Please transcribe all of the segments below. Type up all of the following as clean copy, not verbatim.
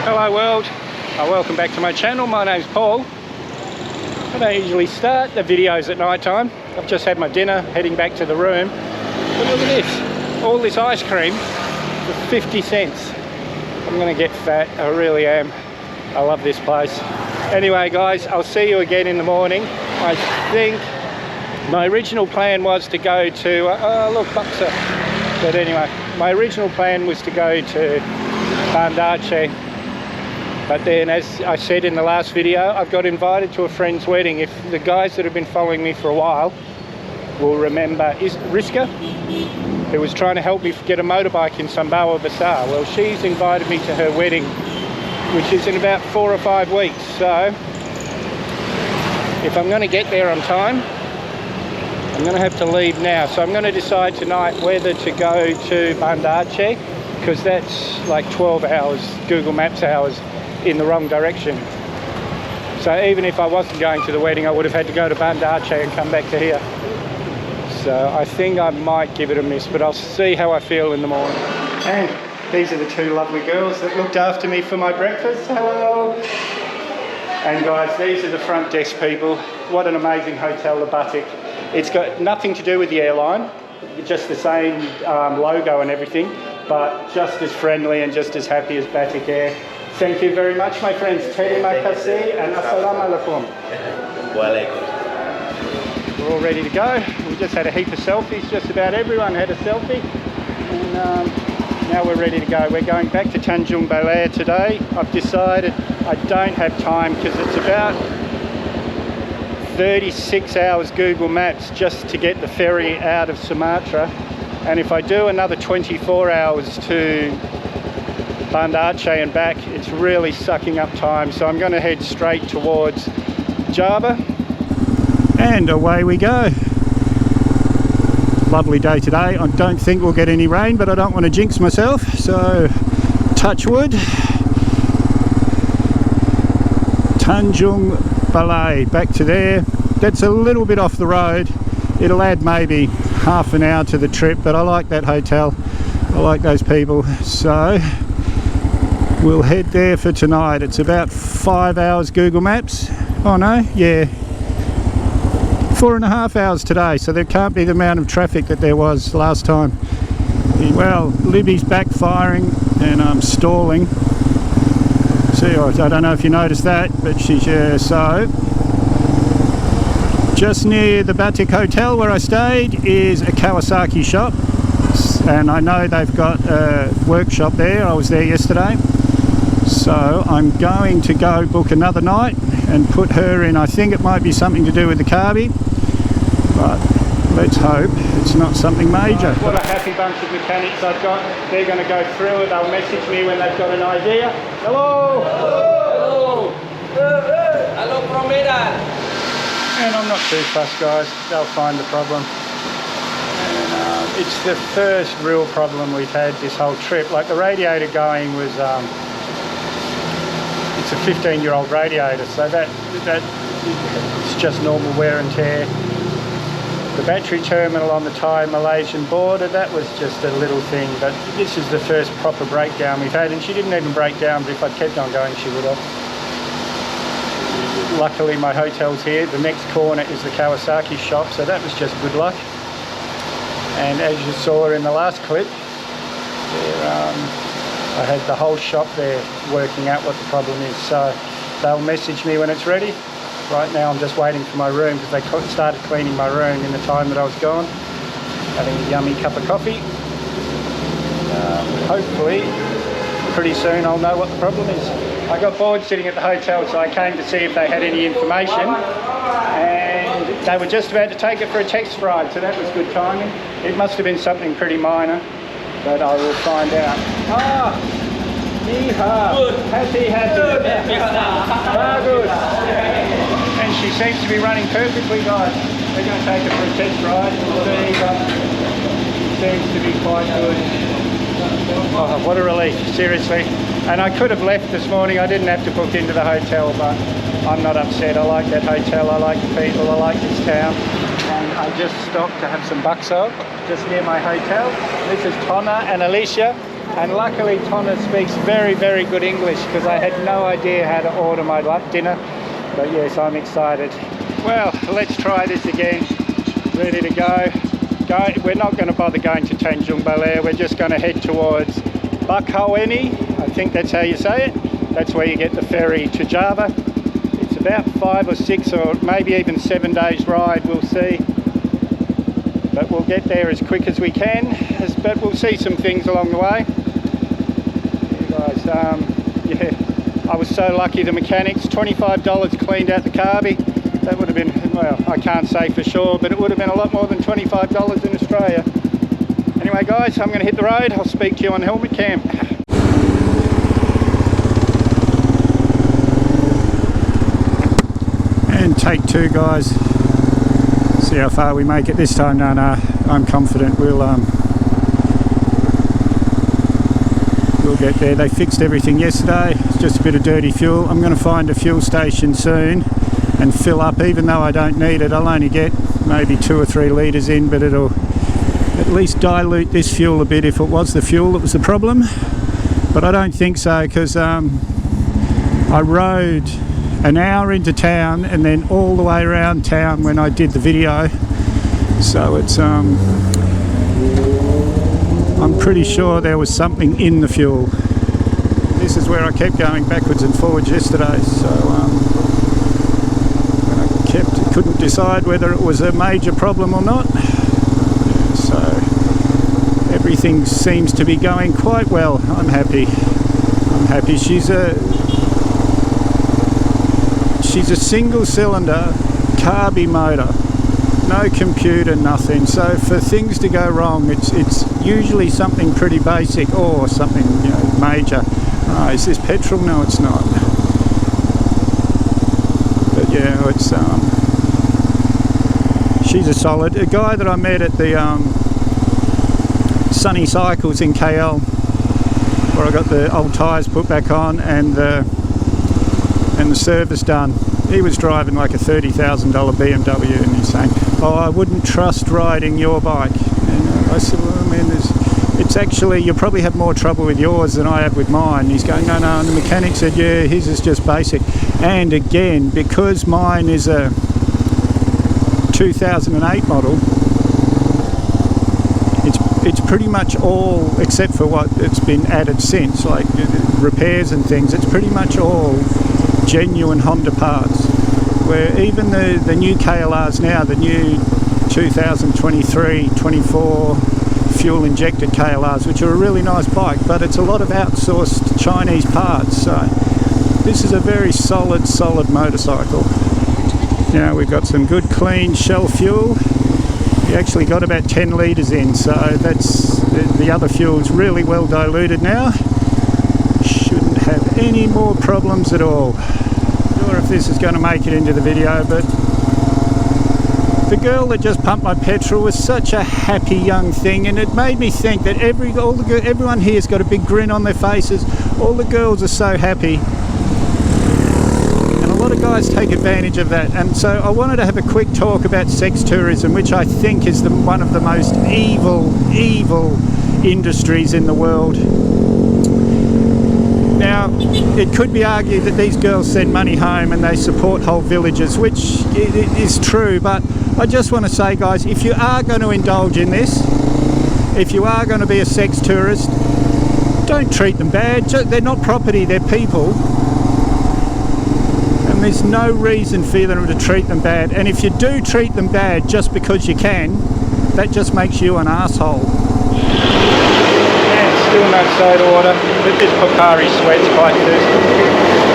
Hello world, welcome back to my channel. My name's Paul. I don't usually start the videos at night time. I've just had my dinner, heading back to the room. But look at this, all this ice cream for 50 cents. I'm gonna get fat, I really am. I love this place. Anyway guys, I'll see you again in the morning. I think my original plan was to go to, look, Buxa. But anyway, my original plan was to go to Bandar. But then, as I said in the last video, I've got invited to a friend's wedding. If the guys that have been following me for a while will remember, is Riska, who was trying to help me get a motorbike in Sumatra Bazaar. Well, she's invited me to her wedding, which is in about 4 or 5 weeks. So, if I'm going to get there on time, I'm going to have to leave now. So I'm going to decide tonight whether to go to Bandar, because that's like 12 hours, Google Maps hours, in the wrong direction. So even if I wasn't going to the wedding, I would have had to go to Bandar and come back to here. So I think I might give it a miss, but I'll see how I feel in the morning. And these are the two lovely girls that looked after me for my breakfast. Hello! And guys, these are the front desk people. What an amazing hotel, the Batik. It's got nothing to do with the airline, just the same logo and everything, but just as friendly and just as happy as Batik Air. Thank you very much, my friends. Terima kasih and assalamu alaikum. We're all ready to go. We just had a heap of selfies. Just about everyone had a selfie. And now we're ready to go. We're going back to Tanjung Balai today. I've decided I don't have time because it's about 36 hours Google Maps just to get the ferry out of Sumatra. And if I do another 24 hours to Bandar and back, it's really sucking up time. So I'm going to head straight towards Java. And away we go. Lovely day today. I don't think we'll get any rain, but I don't want to jinx myself. So touch wood. Tanjung Balai, back to there. That's a little bit off the road. It'll add maybe half an hour to the trip, but I like that hotel. I like those people. So we'll head there for tonight. It's about 5 hours Google Maps. Oh no, yeah. 4.5 hours today, so there can't be the amount of traffic that there was last time. Well, Libby's backfiring and I'm stalling. See, I don't know if you noticed that, but she's so. Just near the Batik Hotel where I stayed is a Kawasaki shop, and I know they've got a workshop there. I was there yesterday, so I'm going to go book another night and put her in. I think it might be something to do with the carby, but let's hope it's not something major. What a happy bunch of mechanics I've got. They're going to go through it. They'll message me when they've got an idea. Hello! Hello! Hello from Medan! And I'm not too fussed, guys. They'll find the problem. And, it's the first real problem we've had this whole trip. Like the radiator going was, it's a 15-year-old radiator, so that it's just normal wear and tear. The battery terminal on the Thai Malaysian border, that was just a little thing, but this is the first proper breakdown we've had, and she didn't even break down, but if I'd kept on going she would have. Luckily my hotel's here. The next corner is the Kawasaki shop, so that was just good luck. And as you saw in the last clip, I had the whole shop there working out what the problem is, so they'll message me when it's ready. Right now I'm just waiting for my room because they started cleaning my room in the time that I was gone, having a yummy cup of coffee. Hopefully pretty soon I'll know what the problem is. I got bored sitting at the hotel, so I came to see if they had any information, and they were just about to take it for a test ride, so that was good timing. It must have been something pretty minor, but I will find out. Ah! Yeehaw! Happy. Good. And she seems to be running perfectly, guys. We're going to take her for a test ride and see, but it seems to be quite good. Oh, what a relief, seriously. And I could have left this morning. I didn't have to book into the hotel, but I'm not upset. I like that hotel, I like the people, I like this town. And I just stopped to have some bakso just near my hotel. This is Tonna and Alicia. And luckily Tonna speaks very, very good English, because I had no idea how to order my dinner. But yes, I'm excited. Well, let's try this again. Ready to go. We're not going to bother going to Tanjung Balai. We're just going to head towards Bakauheni. I think that's how you say it. That's where you get the ferry to Java. It's about 5 or 6 or maybe even 7 days ride, we'll see. But we'll get there as quick as we can. But we'll see some things along the way. You guys, yeah, I was so lucky. The mechanics, $25 cleaned out the carby. That would have been, well, I can't say for sure, but it would have been a lot more than $25 in Australia. Anyway guys, I'm going to hit the road. I'll speak to you on helmet cam. And take 2 guys. See how far we make it this time. No, I'm confident we'll get there. They fixed everything yesterday. It's just a bit of dirty fuel. I'm going to find a fuel station soon and fill up, even though I don't need it. I'll only get maybe 2 or 3 litres in, but it'll at least dilute this fuel a bit if it was the fuel that was the problem. But I don't think so, because I rode an hour into town and then all the way around town when I did the video. So it's I'm pretty sure there was something in the fuel. This is where I kept going backwards and forwards yesterday, so couldn't decide whether it was a major problem or not. So everything seems to be going quite well. I'm happy. She's a single cylinder carby motor, no computer, nothing. So for things to go wrong, it's usually something pretty basic or something, you know, major. Oh, is this petrol? No, it's not. But yeah, it's she's a solid. A guy that I met at the Sunny Cycles in KL, where I got the old tyres put back on and the service done. He was driving like a $30,000 BMW, and he's saying, "Oh, I wouldn't trust riding your bike." And I said, "Well, I mean, it's actually, you'll probably have more trouble with yours than I have with mine." And he's going, "No." And the mechanic said, "Yeah, his is just basic." And again, because mine is a 2008 model, it's pretty much all, except for what it's been added since, like repairs and things, it's pretty much all genuine Honda parts. Where even the new KLRs now, the new 2023-24 fuel injected KLRs, which are a really nice bike, but it's a lot of outsourced Chinese parts. So this is a very solid motorcycle. Now we've got some good clean Shell fuel. We actually got about 10 litres in, so that's the other fuel's really well diluted now. Shouldn't have any more problems at all. Not sure if this is going to make it into the video, but the girl that just pumped my petrol was such a happy young thing, and it made me think that everyone here's got a big grin on their faces. All the girls are so happy. A lot of guys take advantage of that, and so I wanted to have a quick talk about sex tourism, which I think is one of the most evil industries in the world. Now, it could be argued that these girls send money home and they support whole villages, which is true, but I just want to say, guys, if you are going to indulge in this, if you are going to be a sex tourist, don't treat them bad. They're not property, they're people. There's no reason for them to treat them bad, and if you do treat them bad just because you can, that just makes you an asshole. And still no soda water, but this Pocari sweat's quite thirsty.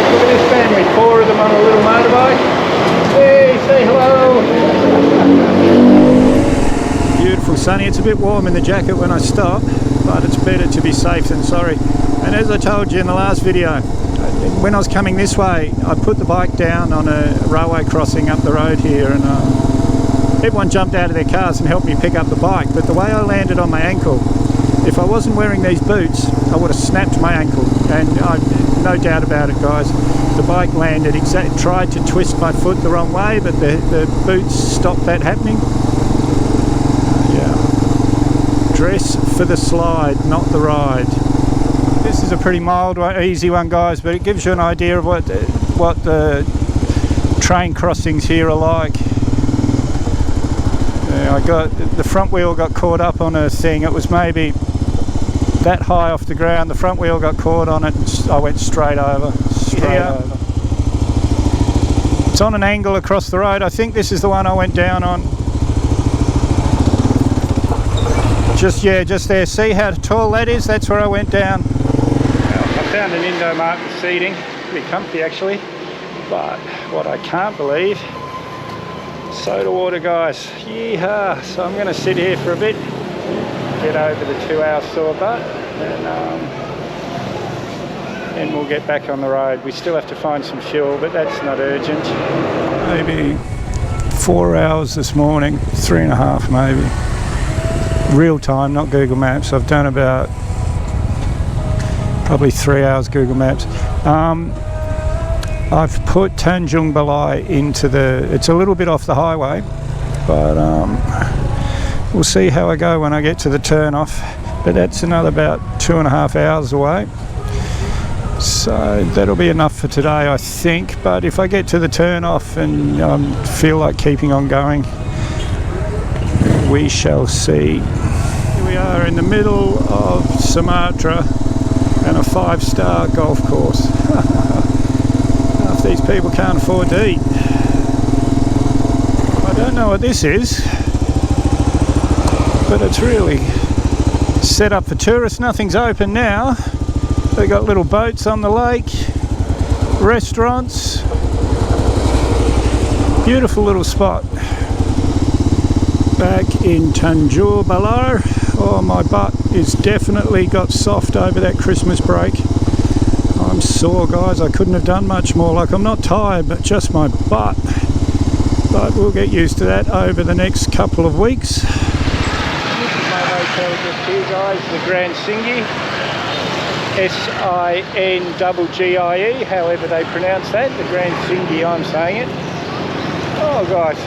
Look at this family, 4 of them on a little motorbike. Hey, say hello. Beautiful sunny. It's a bit warm in the jacket when I stop, but it's better to be safe than sorry. And as I told you in the last video, when I was coming this way, I put the bike down on a railway crossing up the road here, and everyone jumped out of their cars and helped me pick up the bike. But the way I landed on my ankle, if I wasn't wearing these boots, I would have snapped my ankle. And no doubt about it, guys, the bike landed tried to twist my foot the wrong way, but the boots stopped that happening. Yeah. Dress for the slide, not the ride. This is a pretty mild one, easy one, guys, but it gives you an idea of what the train crossings here are like. Yeah, the front wheel got caught up on a thing. It was maybe that high off the ground. The front wheel got caught on it and I went straight over. Over. It's on an angle across the road. I think this is the one I went down on. Just there. See how tall that is? That's where I went down. Well, I found an Indo-Martin seating. Pretty comfy actually. But what I can't believe, soda water, guys. Yeehaw! So I'm going to sit here for a bit, get over the 2-hour sore butt, and we'll get back on the road. We still have to find some fuel, but that's not urgent. Maybe 4 hours this morning, 3.5 maybe. Real time, not Google Maps. I've done about probably 3 hours Google Maps. I've put Tanjung Balai into it's a little bit off the highway, but we'll see how I go when I get to the turn off. But that's another about 2.5 hours away. So that'll be enough for today, I think. But if I get to the turn off and feel like keeping on going, we shall see. Here we are in the middle of Sumatra and a 5-star golf course. Half these people can't afford to eat. I don't know what this is, but it's really set up for tourists. Nothing's open now. They've got little boats on the lake, restaurants. Beautiful little spot. Back in Tanjung Balai. Oh, my butt is definitely got soft over that Christmas break. I'm sore, guys. I couldn't have done much more. Like, I'm not tired, but just my butt. But we'll get used to that over the next couple of weeks. This is my hotel just here, guys, the Grand Singi. S-I-N-G-G-I-E, however they pronounce that. The Grand Singi, I'm saying it. Oh, guys.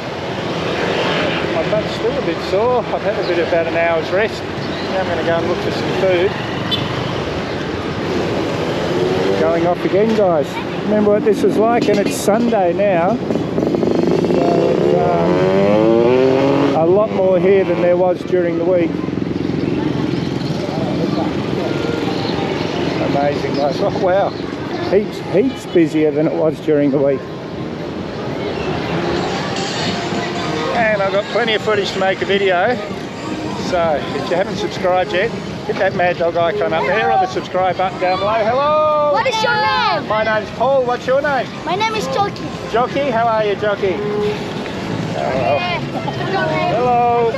My butt's still a bit sore. I've had about an hour's rest. Now I'm going to go and look for some food. Going off again, guys. Remember what this was like, and it's Sunday now. So it's a lot more here than there was during the week. Amazing, guys. Oh, wow. Heaps busier than it was during the week. And I've got plenty of footage to make a video. So if you haven't subscribed yet, hit that Mad Dog icon up there or the subscribe button down below. Hello! What is your name? My name's Paul. What's your name? My name is Jockey. Jockey? How are you, Jockey? Hello. Hello.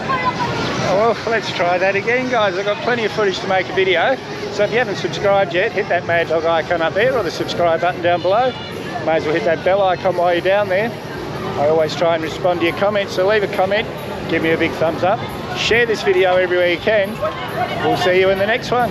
Oh, well, let's try that again, guys. I've got plenty of footage to make a video. So if you haven't subscribed yet, hit that Mad Dog icon up there or the subscribe button down below. May as well hit that bell icon while you're down there. I always try and respond to your comments, so leave a comment, give me a big thumbs up, share this video everywhere you can. We'll see you in the next one.